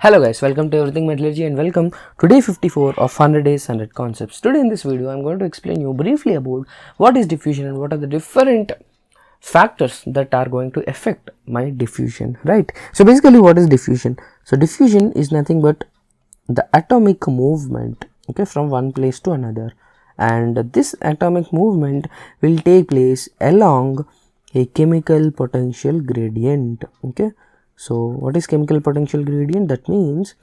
Hello guys, welcome to Everything Metallurgy and welcome to day 54 of 100 days 100 concepts. Today in this video I am going to explain you briefly about what is diffusion and what are the different factors that are going to affect my diffusion, right? So basically what is diffusion? So diffusion is nothing but the atomic movement, okay, from one place to another, and this atomic movement will take place along a chemical potential gradient, okay. So what is chemical potential gradient? That means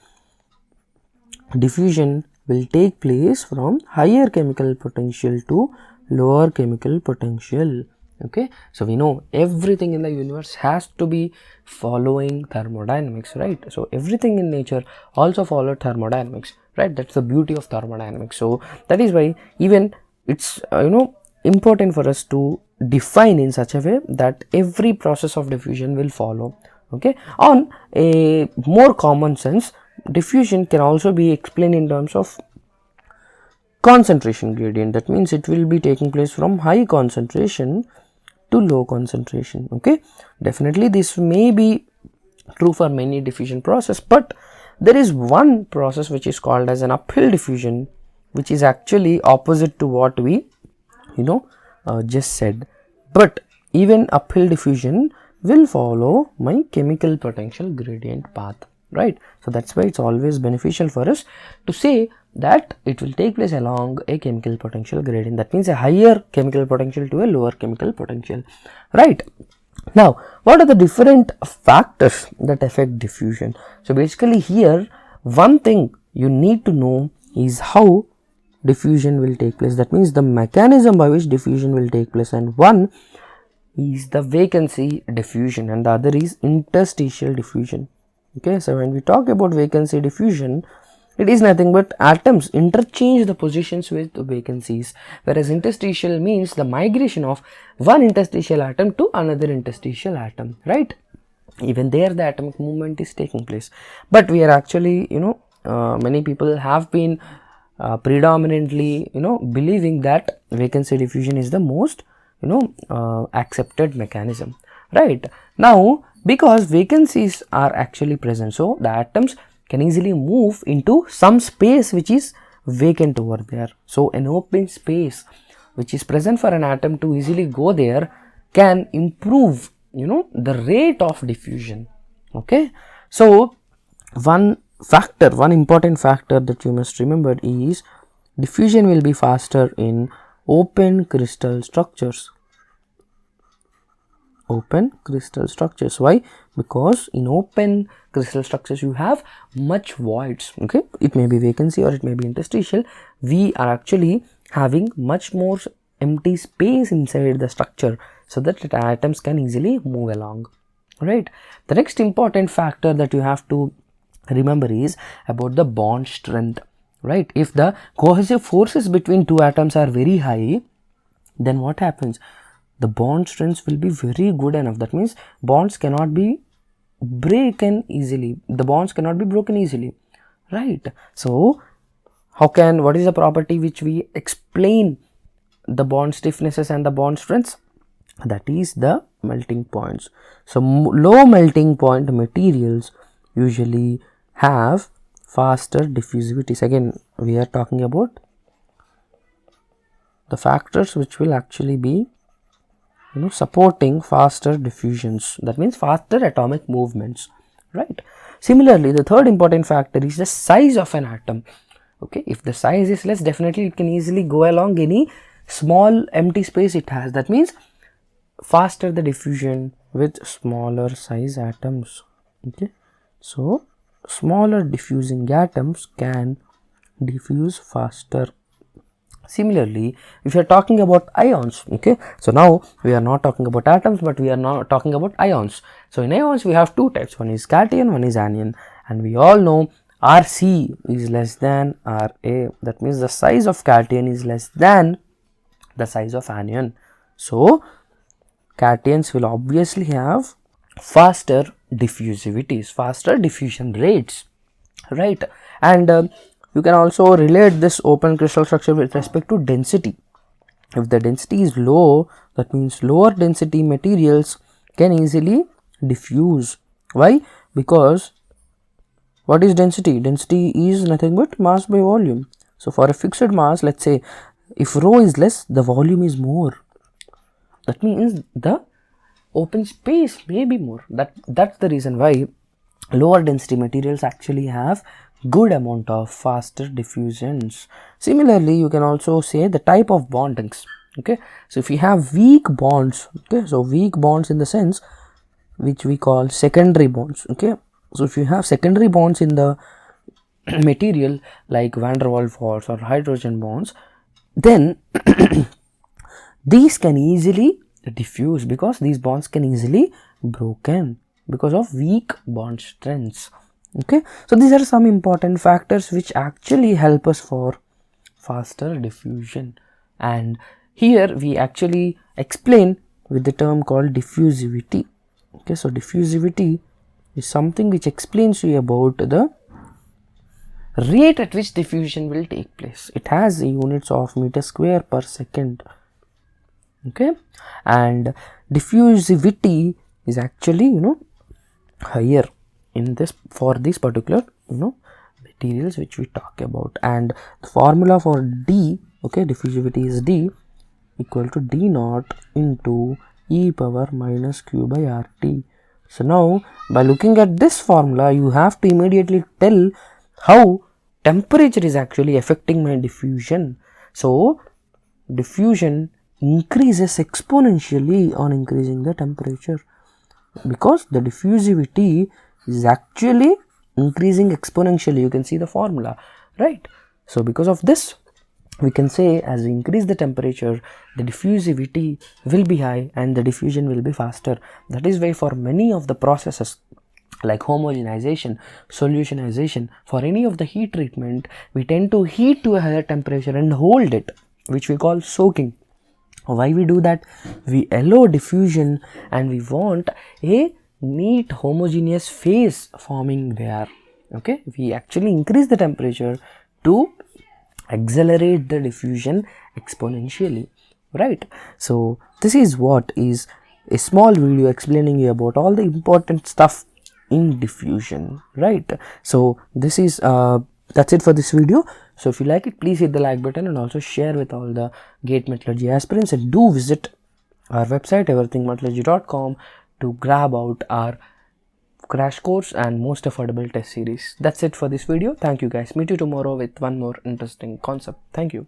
diffusion will take place from higher chemical potential to lower chemical potential, okay. So we know everything in the universe has to be following thermodynamics, right? So everything in nature also follow thermodynamics, right? That's the beauty of thermodynamics. So that is why even it's important for us to define in such a way that every process of diffusion will follow, okay. On a more common sense, diffusion can also be explained in terms of concentration gradient. That means it will be taking place from high concentration to low concentration, okay. Definitely this may be true for many diffusion process, but there is one process which is called as an uphill diffusion, which is actually opposite to what we just said. But even uphill diffusion will follow my chemical potential gradient path, right? So that's why it's always beneficial for us to say that it will take place along a chemical potential gradient. That means a higher chemical potential to a lower chemical potential, right? Now what are the different factors that affect diffusion? So basically here one thing you need to know is how diffusion will take place. That means the mechanism by which diffusion will take place, and one is the vacancy diffusion and the other is interstitial diffusion, okay. So when we talk about vacancy diffusion, it is nothing but atoms interchange the positions with the vacancies, whereas interstitial means the migration of one interstitial atom to another interstitial atom, right? Even there the atomic movement is taking place, but we are actually many people have been predominantly believing that vacancy diffusion is the most accepted mechanism, right? Now because vacancies are actually present, so the atoms can easily move into some space which is vacant over there. So an open space which is present for an atom to easily go there can improve the rate of diffusion, okay. So one important factor that you must remember is diffusion will be faster in open crystal structures. Why? Because in open crystal structures you have much voids, okay. It may be vacancy or it may be interstitial. We are actually having much more empty space inside the structure so that the atoms can easily move along, right? The next important factor that you have to remember is about the bond strength, right? If the cohesive forces between two atoms are very high, then what happens? The bond strength will be very good enough. That means bonds cannot be broken easily, right? So what is the property which we explain the bond stiffnesses and the bond strengths? That is the melting points. So low melting point materials usually have faster diffusivities. Again we are talking about the factors which will actually be supporting faster diffusions, that means faster atomic movements, right? Similarly the third important factor is the size of an atom, okay. If the size is less, definitely it can easily go along any small empty space it has. That means faster the diffusion with smaller size atoms, okay. So smaller diffusing atoms can diffuse faster. Similarly, if you are talking about ions, okay, so now we are not talking about atoms but we are now talking about ions. So in ions we have two types, one is cation, one is anion, and we all know Rc is less than Ra. That means the size of cation is less than the size of anion. So cations will obviously have faster diffusivities, faster diffusion rates, right? And you can also relate this open crystal structure with respect to density. If the density is low, that means lower density materials can easily diffuse. Why? Because What is density? Density is nothing but mass by volume. So for a fixed mass, let's say if rho is less, the volume is more. That means the open space may be more. That's the reason why lower density materials actually have good amount of faster diffusions. Similarly, you can also say the type of bondings. Okay, so if you have weak bonds, okay, so weak bonds in the sense which we call secondary bonds. Okay, so if you have secondary bonds in the material like van der Waals bonds or hydrogen bonds, then these can easily diffuse because these bonds can easily broken because of weak bond strengths. Okay, so these are some important factors which actually help us for faster diffusion, and here we actually explain with the term called diffusivity. Okay, so diffusivity is something which explains you about the rate at which diffusion will take place. It has units of meter square per second. Okay, and diffusivity is actually higher in this for this particular materials which we talk about, and the formula for D, okay, diffusivity is D equal to D naught into e power minus q by RT. So now by looking at this formula, you have to immediately tell how temperature is actually affecting my diffusion. So diffusion increases exponentially on increasing the temperature, because the diffusivity is actually increasing exponentially. You can see the formula, right? So because of this, we can say as we increase the temperature, the diffusivity will be high and the diffusion will be faster. That is why for many of the processes like homogenization, solutionization, for any of the heat treatment, we tend to heat to a higher temperature and hold it, which we call soaking. Why we do that? We allow diffusion and we want a neat homogeneous phase forming there. Okay, we actually increase the temperature to accelerate the diffusion exponentially, right? So this is what is a small video explaining you about all the important stuff in diffusion, right? So this is that's it for this video. So if you like it, please hit the like button and also share with all the GATE Metallurgy aspirants, and do visit our website everythingmetallurgy.com to grab out our crash course and most affordable test series. That's it for this video. Thank you guys. Meet you tomorrow with one more interesting concept. Thank you.